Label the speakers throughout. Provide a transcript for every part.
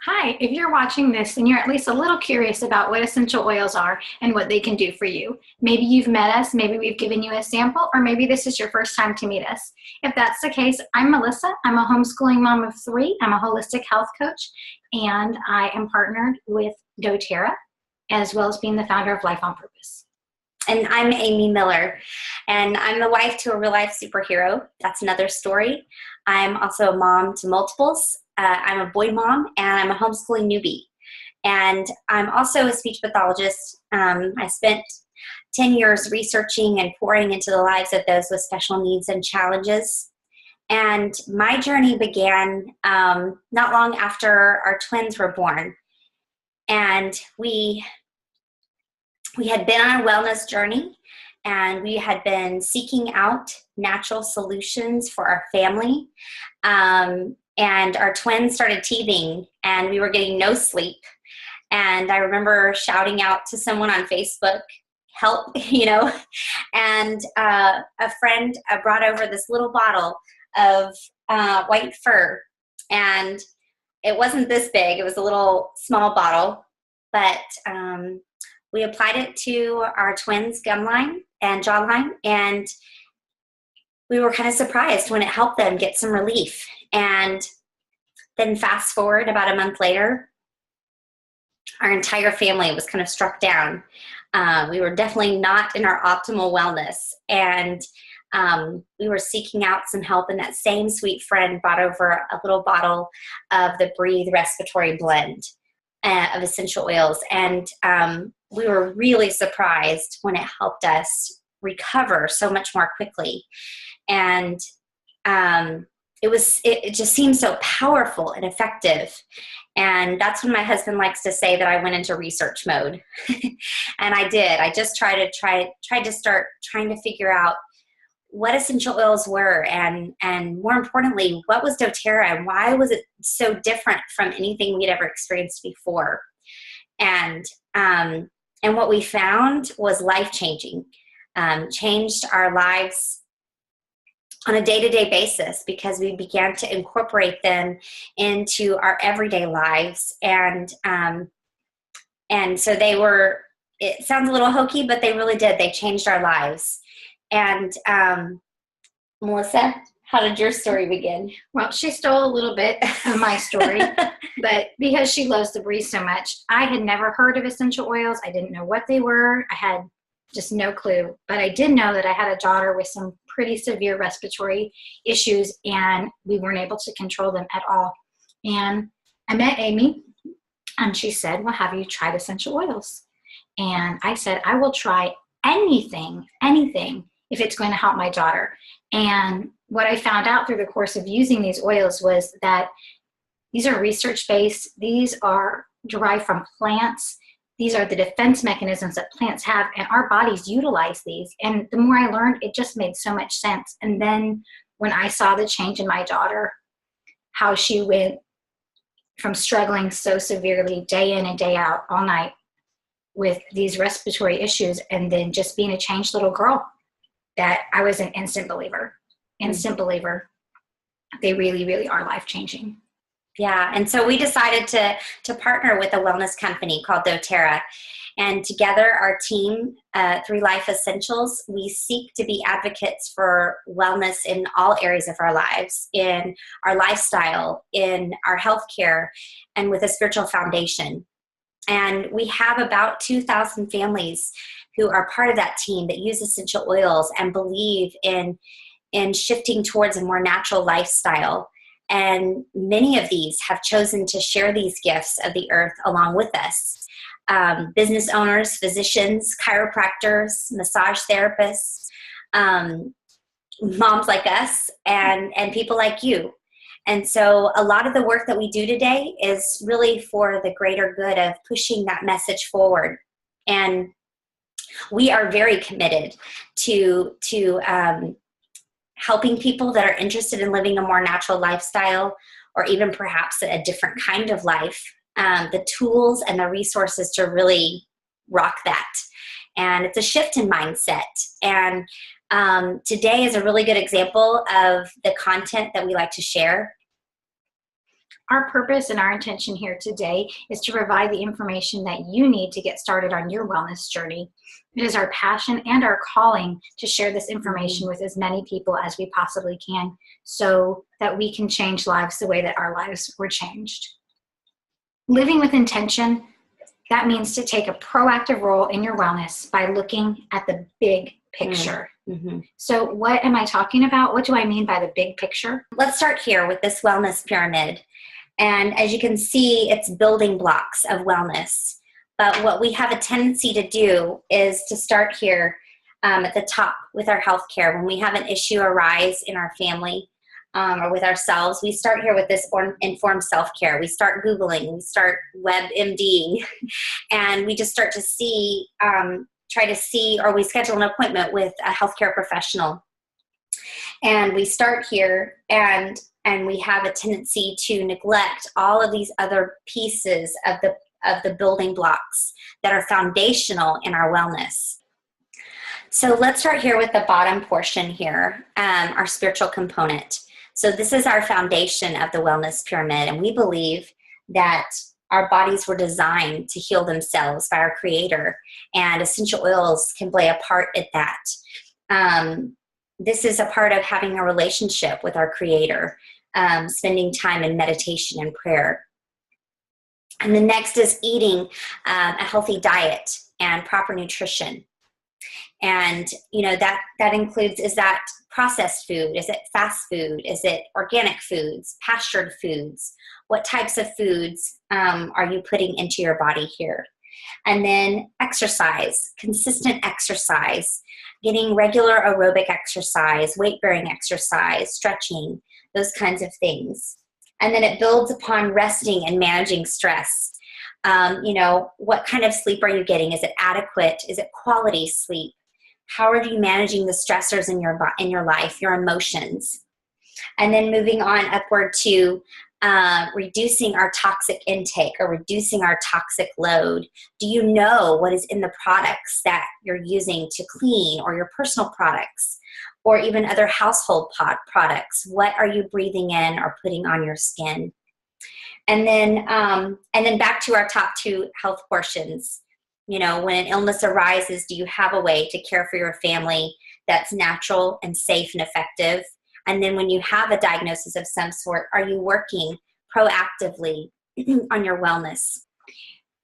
Speaker 1: Hi, if you're watching this and you're at least a little curious about what essential oils are and what they can do for you, maybe you've met us, maybe we've given you a sample, or maybe this is your first time to meet us. If that's the case, I'm Melissa. I'm a homeschooling mom of three. I'm a holistic health coach, and I am partnered with doTERRA, as well as being the founder of Life on Purpose.
Speaker 2: And I'm Amy Miller, and I'm the wife to a real-life superhero. That's another story. I'm also a mom to multiples. I'm a boy mom, and I'm a homeschooling newbie. And I'm also a speech pathologist. I spent 10 years researching and pouring into the lives of those with special needs and challenges. And my journey began not long after our twins were born. And we had been on a wellness journey, and we had been seeking out natural solutions for our family. And our twins started teething, and we were getting no sleep. And I remember shouting out to someone on Facebook, help, and a friend brought over this little bottle of white fur. And it wasn't this big. It was a little small bottle, but we applied it to our twins' gum line and jawline, and we were kind of surprised when it helped them get some relief. And then fast forward about a month later, our entire family was kind of struck down. We were definitely not in our optimal wellness, and we were seeking out some help, and that same sweet friend brought over a little bottle of the Breathe Respiratory Blend of essential oils. And we were really surprised when it helped us recover so much more quickly. And it just seemed so powerful and effective. And that's when my husband likes to say that I went into research mode. And I did. I just tried to start trying to figure out what essential oils were, and more importantly, what was doTERRA, and why was it so different from anything we'd ever experienced before. And what we found was life-changing, changed our lives on a day-to-day basis, because we began to incorporate them into our everyday lives. And so it sounds a little hokey, but they really did. They changed our lives. And Melissa, how did your story begin?
Speaker 1: Well, she stole a little bit of my story, but because she loves to breathe so much, I had never heard of essential oils. I didn't know what they were. I had just no clue. But I did know that I had a daughter with some pretty severe respiratory issues, and we weren't able to control them at all. And I met Amy, and she said, well, have you tried essential oils? And I said, I will try anything, if it's going to help my daughter. And what I found out through the course of using these oils was that these are research-based. These are derived from plants. These are the defense mechanisms that plants have, and our bodies utilize these. And the more I learned, it just made so much sense. And then when I saw the change in my daughter, how she went from struggling so severely day in and day out all night with these respiratory issues, and then just being a changed little girl, that I was an instant believer. They really, really are life-changing.
Speaker 2: Yeah, and so we decided to partner with a wellness company called doTERRA. And together, our team, Three Life Essentials, we seek to be advocates for wellness in all areas of our lives, in our lifestyle, in our healthcare, and with a spiritual foundation. And we have about 2,000 families who are part of that team that use essential oils and believe in shifting towards a more natural lifestyle. And many of these have chosen to share these gifts of the earth along with us. Business owners, physicians, chiropractors, massage therapists, moms like us, and people like you. And so a lot of the work that we do today is really for the greater good of pushing that message forward. And we are very committed to helping people that are interested in living a more natural lifestyle, or even perhaps a different kind of life, the tools and the resources to really rock that. And it's a shift in mindset. And today is a really good example of the content that we like to share.
Speaker 1: Our purpose and our intention here today is to provide the information that you need to get started on your wellness journey. It is our passion and our calling to share this information with as many people as we possibly can so that we can change lives the way that our lives were changed. Living with intention, that means to take a proactive role in your wellness by looking at the big picture.
Speaker 2: Mm-hmm.
Speaker 1: So what am I talking about? What do I mean by the big picture?
Speaker 2: Let's start here with this wellness pyramid. And as you can see, it's building blocks of wellness. But what we have a tendency to do is to start here at the top with our healthcare. When we have an issue arise in our family or with ourselves, we start here with this informed self-care. We start Googling, we start WebMDing, and we just start to see, try to see, or we schedule an appointment with a healthcare professional. And we start here and we have a tendency to neglect all of these other pieces of the building blocks that are foundational in our wellness. So let's start here with the bottom portion here, our spiritual component. So this is our foundation of the wellness pyramid, and we believe that our bodies were designed to heal themselves by our Creator, and essential oils can play a part in that. This is a part of having a relationship with our Creator, spending time in meditation and prayer. And the next is eating a healthy diet and proper nutrition. And, you know, that includes, is that processed food? Is it fast food? Is it organic foods, pastured foods? What types of foods are you putting into your body here? And then exercise, consistent exercise, getting regular aerobic exercise, weight-bearing exercise, stretching, those kinds of things. And then it builds upon resting and managing stress. You know, what kind of sleep are you getting? Is it adequate? Is it quality sleep? How are you managing the stressors in your life, your emotions? And then moving on upward to reducing our toxic intake or reducing our toxic load. Do you know what is in the products that you're using to clean, or your personal products, or even other household products? What are you breathing in or putting on your skin? And then back to our top two health portions. You know, when an illness arises, do you have a way to care for your family that's natural and safe and effective? And then when you have a diagnosis of some sort, are you working proactively on your wellness?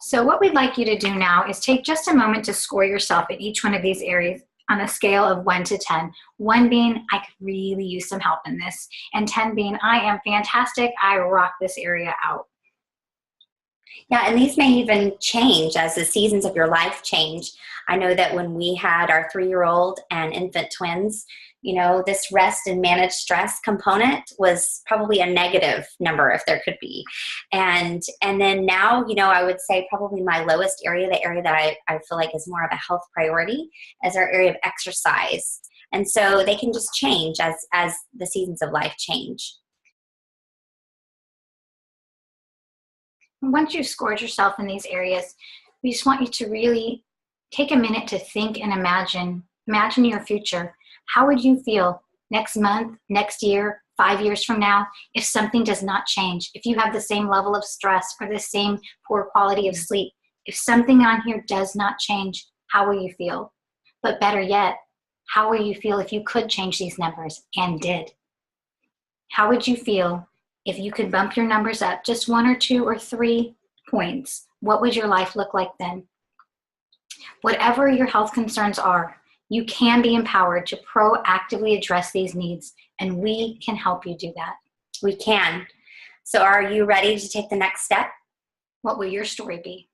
Speaker 1: So what we'd like you to do now is take just a moment to score yourself in each one of these areas on a scale of 1 to 10. 1 being, I could really use some help in this, and 10 being, I am fantastic, I rock this area out.
Speaker 2: Yeah, and these may even change as the seasons of your life change. I know that when we had our 3-year-old and infant twins, you know, this rest and manage stress component was probably a negative number if there could be. And then now, you know, I would say probably my lowest area, the area that I feel like is more of a health priority, is our area of exercise. And so they can just change as the seasons of life change.
Speaker 1: Once you've scored yourself in these areas, we just want you to really take a minute to think and imagine your future. How would you feel next month, next year, 5 years from now, if something does not change? If you have the same level of stress or the same poor quality of sleep, if something on here does not change, how will you feel? But better yet, how will you feel if you could change these numbers and did? How would you feel if you could bump your numbers up just 1 or 2 or 3 points? What would your life look like then? Whatever your health concerns are, you can be empowered to proactively address these needs, and we can help you do that.
Speaker 2: We can. So are you ready to take the next step?
Speaker 1: What will your story be?